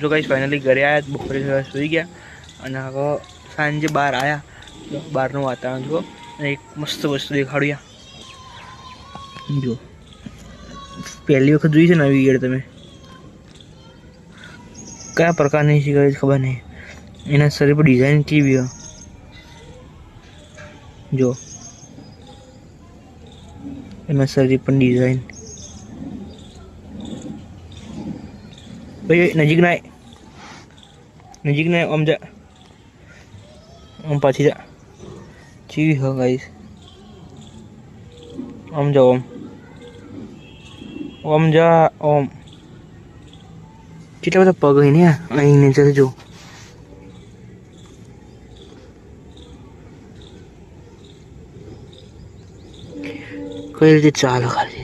जो guys finally घरे आया बपोरे थोड़ा सुई गया અને હવે સાંજે બહાર આવ્યા બહારનું વાતાવરણ જો એક મસ્ત વસ્તુ દેખાડ્યા જો પહેલી વખત જોઈ છે નવી ઈયળ તમે કયા પ્રકારની છે ગાઈસ ખબર નહીં એના શરીર પર ડિઝાઇન કેવી છે જો એના શરીર પર ડિઝાઇન ભાઈ નજીક ના આમ જા આમ પાછી જા ચીવી હો ગાઈસ આમ જાઓ આમ જા આમ કેટલા બધા પગ અહીં ને અહીં નીચે જો કઈ રીતે ચાલો ખાલી